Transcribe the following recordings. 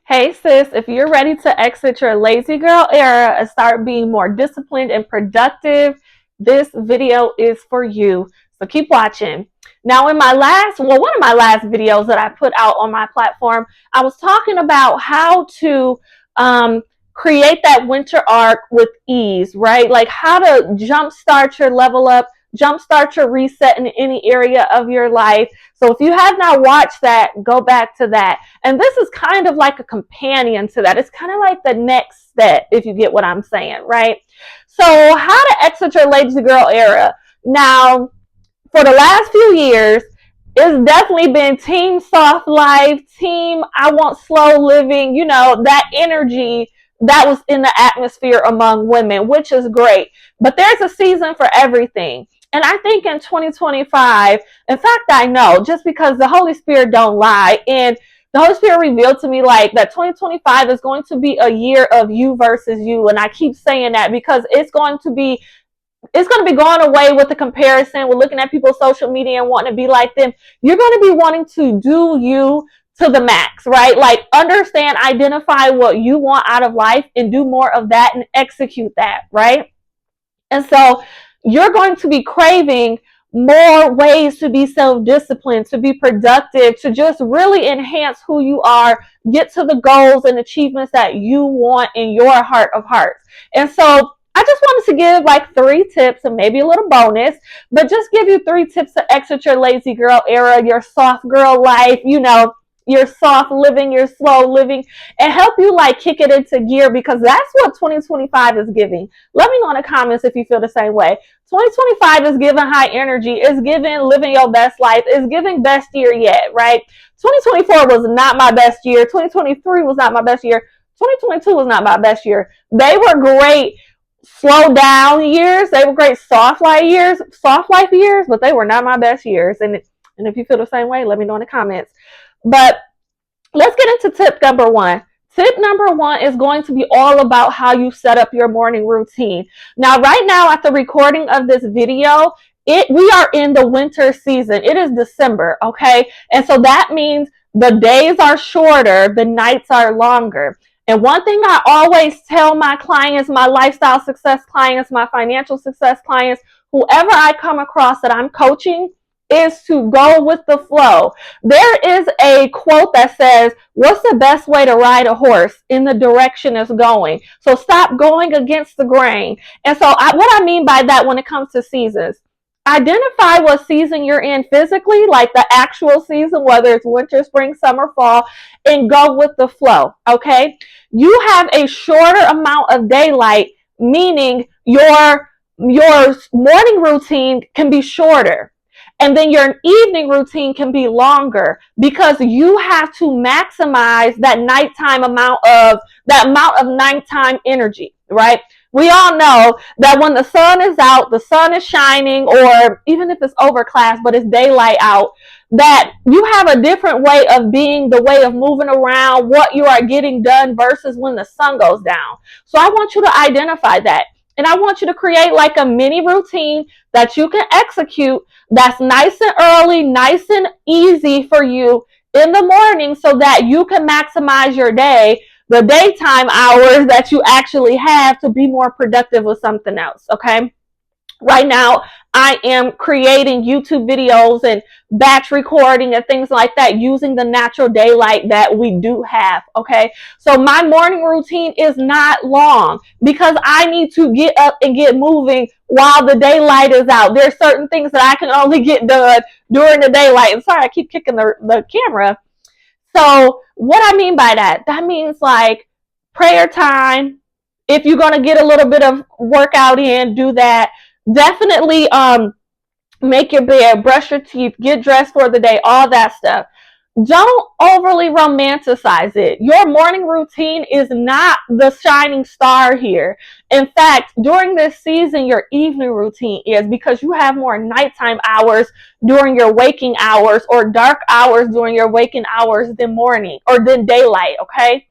Hey sis, if you're ready to exit your lazy girl era and start being more disciplined and productive, this video is for you. So keep watching. Now in one of my last videos that I put out on my platform, I was talking about how to create that winter arc with ease, right? Like how to jumpstart your level up, jumpstart your reset in any area of your life. So if you have not watched that, go back to that. And this is kind of like a companion to that. It's kind of like the next step, if you get what I'm saying, right? So how to exit your lazy girl era. Now, for the last few years, it's definitely been team soft life, team I want slow living, that energy that was in the atmosphere among women, which is great. But there's a season for everything. And I think in 2025, in fact, I know just because the Holy Spirit don't lie. And the Holy Spirit revealed to me like that 2025 is going to be a year of you versus you. And I keep saying that because it's going to be going away with the comparison. We're looking at people's social media and wanting to be like them. You're going to be wanting to do you to the max, right? Like understand, identify what you want out of life and do more of that and execute that, right? And so you're going to be craving more ways to be self-disciplined, to be productive, to just really enhance who you are, get to the goals and achievements that you want in your heart of hearts. And so I just wanted to give like 3 tips and maybe a little bonus, but just give you 3 tips to exit your lazy girl era, your soft girl life, your soft living, your slow living, and help you like kick it into gear because that's what 2025 is giving. Let me know in the comments if you feel the same way. 2025 is giving high energy, is giving living your best life, is giving best year yet, right? 2024 was not my best year. 2023 was not my best year. 2022 was not my best year. They were great slow down years. They were great soft life years, but they were not my best years. And if you feel the same way, let me know in the comments. But let's get into tip number 1. Tip number 1 is going to be all about how you set up your morning routine. Now, right now at the recording of this video, we are in the winter season. It is December, okay? And so that means the days are shorter, the nights are longer. And one thing I always tell my clients, my lifestyle success clients, my financial success clients, whoever I come across that I'm coaching, is to go with the flow. There is a quote that says, what's the best way to ride a horse? In the direction it's going. So stop going against the grain. And so what I mean by that when it comes to seasons, identify what season you're in physically, like the actual season, whether it's winter, spring, summer, fall, and go with the flow, okay? You have a shorter amount of daylight, meaning your morning routine can be shorter. And then your evening routine can be longer because you have to maximize that amount of nighttime energy, right? We all know that when the sun is out, the sun is shining, or even if it's overcast, but it's daylight out, that you have a different way of being, the way of moving around, what you are getting done versus when the sun goes down. So I want you to identify that. And I want you to create like a mini routine that you can execute that's nice and early, nice and easy for you in the morning so that you can maximize your day, the daytime hours that you actually have to be more productive with something else, okay? Right now, I am creating YouTube videos and batch recording and things like that using the natural daylight that we do have, okay? So my morning routine is not long because I need to get up and get moving while the daylight is out. There's certain things that I can only get done during the daylight. And sorry, I keep kicking the camera. So what I mean by that, that means like prayer time. If you're going to get a little bit of workout in, do that. Definitely make your bed, brush your teeth, get dressed for the day, all that stuff. Don't overly romanticize it. Your morning routine is not the shining star here. In fact, during this season, your evening routine is, because you have more nighttime hours during your waking hours or dark hours during your waking hours than morning or than daylight, okay?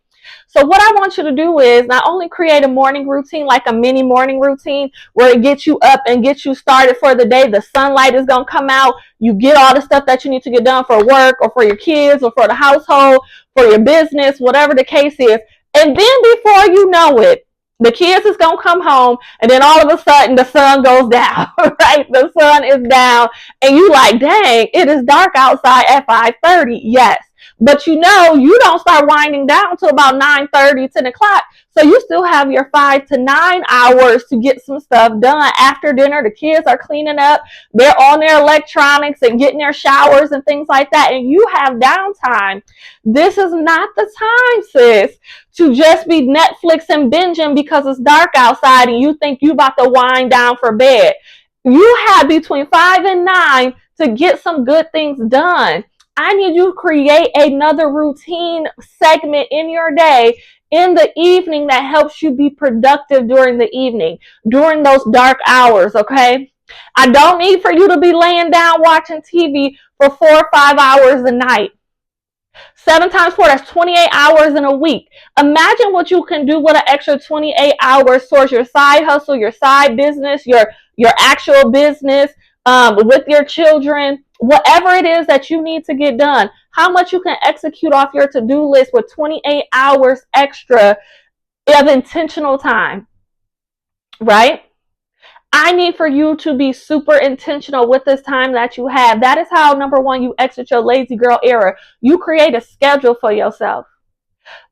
So what I want you to do is not only create a morning routine, like a mini morning routine where it gets you up and gets you started for the day. The sunlight is going to come out. You get all the stuff that you need to get done for work or for your kids or for the household, for your business, whatever the case is. And then before you know it, the kids is going to come home, and then all of a sudden the sun goes down, right? The sun is down, and you like, dang, it is dark outside at 5:30. Yes. But you don't start winding down till about 9:30, 10 o'clock. So you still have your 5 to 9 hours to get some stuff done. After dinner, the kids are cleaning up. They're on their electronics and getting their showers and things like that. And you have downtime. This is not the time, sis, to just be Netflix and binging because it's dark outside and you think you about to wind down for bed. You have between 5 and 9 to get some good things done. I need you to create another routine segment in your day in the evening that helps you be productive during the evening, during those dark hours, okay? I don't need for you to be laying down watching TV for 4 or 5 hours a night. 7 times 4, that's 28 hours in a week. Imagine what you can do with an extra 28 hours towards your side hustle, your side business, your actual business, with your children, whatever it is that you need to get done. How much you can execute off your to-do list with 28 hours extra of intentional time, right? I need for you to be super intentional with this time that you have. That is how, number one, you exit your lazy girl era. You create a schedule for yourself.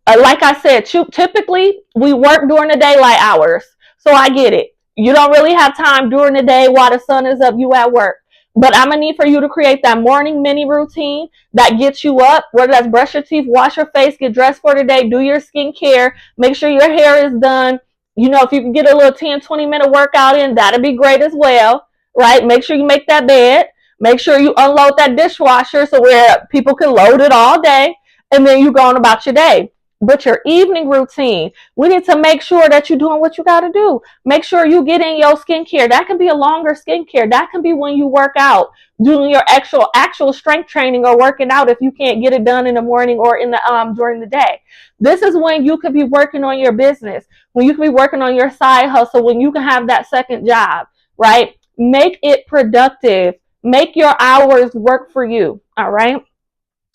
Like I said, typically we work during the daylight hours. So I get it. You don't really have time during the day while the sun is up, you at work. But I'm going to need for you to create that morning mini routine that gets you up, whether that's brush your teeth, wash your face, get dressed for the day, do your skincare, make sure your hair is done. You know, if you can get a little 10, 20-minute workout in, that'd be great as well, right? Make sure you make that bed. Make sure you unload that dishwasher so where people can load it all day, and then you go on about your day. But your evening routine, we need to make sure that you're doing what you got to do. Make sure you get in your skincare. That can be a longer skincare. That can be when you work out, doing your actual strength training or working out if you can't get it done in the morning or in the during the day. This is when you could be working on your business, when you can be working on your side hustle, when you can have that second job, right? Make it productive. Make your hours work for you, all right?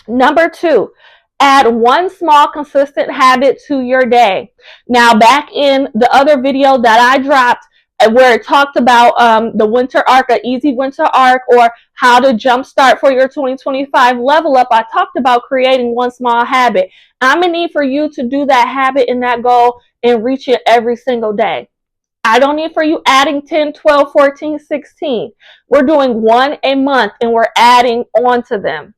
Number 2, add one small consistent habit to your day. Now, back in the other video that I dropped where it talked about the winter arc, an easy winter arc, or how to jumpstart for your 2025 level up, I talked about creating one small habit. I'm going to need for you to do that habit and that goal and reach it every single day. I don't need for you adding 10, 12, 14, 16. We're doing one a month and we're adding on to them.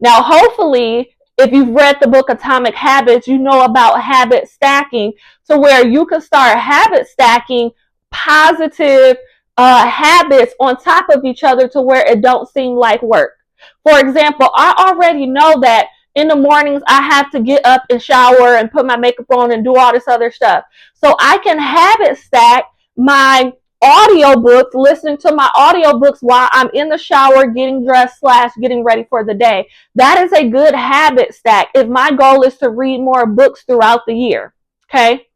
Now, hopefully, if you've read the book Atomic Habits, you know about habit stacking, to where you can start habit stacking positive habits on top of each other to where it don't seem like work. For example, I already know that in the mornings I have to get up and shower and put my makeup on and do all this other stuff. So I can habit stack my audiobooks, listening to my audiobooks while I'm in the shower, getting dressed / getting ready for the day. That is a good habit stack if my goal is to read more books throughout the year. Okay.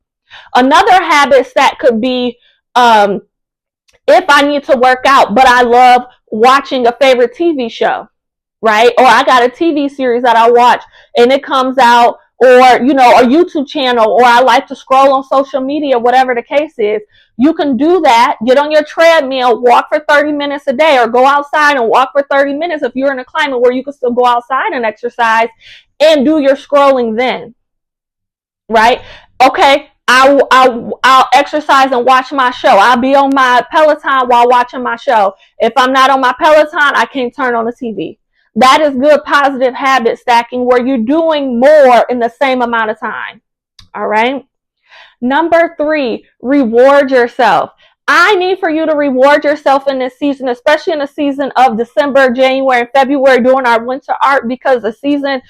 Another habit stack could be if I need to work out, but I love watching a favorite TV show, right? Or I got a TV series that I watch and it comes out, or, you know, a YouTube channel, or I like to scroll on social media, whatever the case is. You can do that. Get on your treadmill, walk for 30 minutes a day, or go outside and walk for 30 minutes if you're in a climate where you can still go outside and exercise and do your scrolling then, right? Okay, I'll exercise and watch my show. I'll be on my Peloton while watching my show. If I'm not on my Peloton, I can't turn on the TV. That is good positive habit stacking where you're doing more in the same amount of time. All right. Number 3, reward yourself. I need for you to reward yourself in this season, especially in the season of December, January, and February during our winter arc, because this season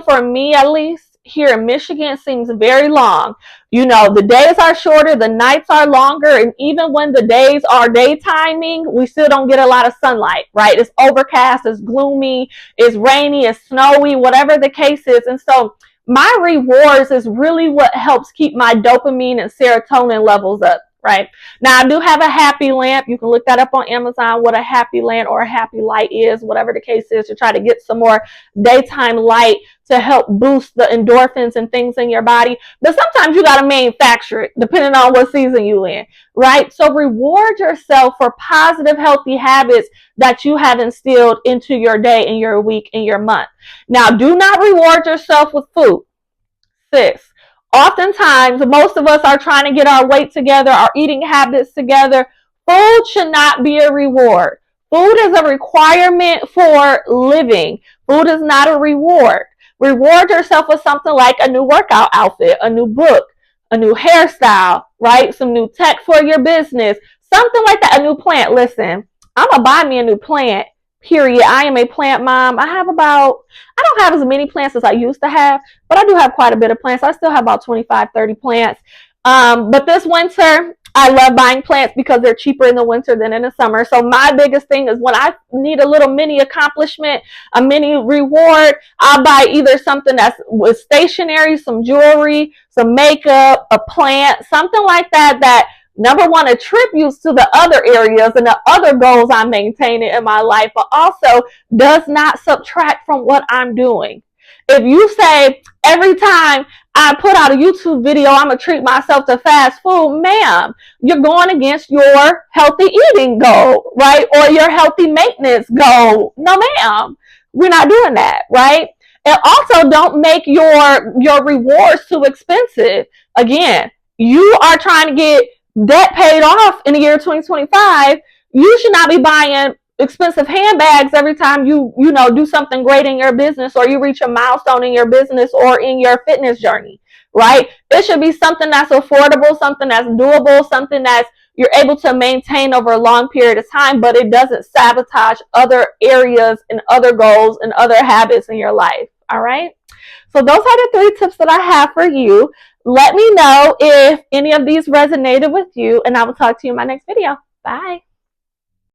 for me at least, here in Michigan seems very long. You know, the days are shorter, the nights are longer, and even when the days are daytiming, we still don't get a lot of sunlight, right? It's overcast, it's gloomy, it's rainy, it's snowy, whatever the case is. And so my rewards is really what helps keep my dopamine and serotonin levels up. right? Now, I do have a happy lamp. You can look that up on Amazon, what a happy lamp or a happy light is, whatever the case is, to try to get some more daytime light to help boost the endorphins and things in your body. But sometimes you got to manufacture it depending on what season you in, right? So reward yourself for positive, healthy habits that you have instilled into your day and your week and your month. Now, do not reward yourself with food. Sis, oftentimes most of us are trying to get our weight together, our eating habits together. Food should not be a reward. Food is a requirement for living. Food is not a reward. Reward yourself with something like a new workout outfit, a new book, a new hairstyle, right? Some new tech for your business, something like that, a new plant. Listen, I'm going to buy me a new plant, period. I am a plant mom. I don't have as many plants as I used to have, but I do have quite a bit of plants. I still have about 25, 30 plants. But this winter, I love buying plants because they're cheaper in the winter than in the summer. So my biggest thing is when I need a little mini accomplishment, a mini reward, I'll buy either something that's with stationery, some jewelry, some makeup, a plant, something like that, that number one attributes to the other areas and the other goals I'm maintaining in my life, but also does not subtract from what I'm doing. If you say every time I put out a YouTube video, I'm going to treat myself to fast food, ma'am, you're going against your healthy eating goal, right? Or your healthy maintenance goal. No, ma'am, we're not doing that, right? And also don't make your rewards too expensive. Again, you are trying to get debt paid off in the year 2025. You should not be buying expensive handbags every time you do something great in your business or you reach a milestone in your business or in your fitness journey, right? It should be something that's affordable, something that's doable, something that's you're able to maintain over a long period of time, but it doesn't sabotage other areas and other goals and other habits in your life. All right. So those are the 3 tips that I have for you. Let me know if any of these resonated with you, and I will talk to you in my next video. Bye.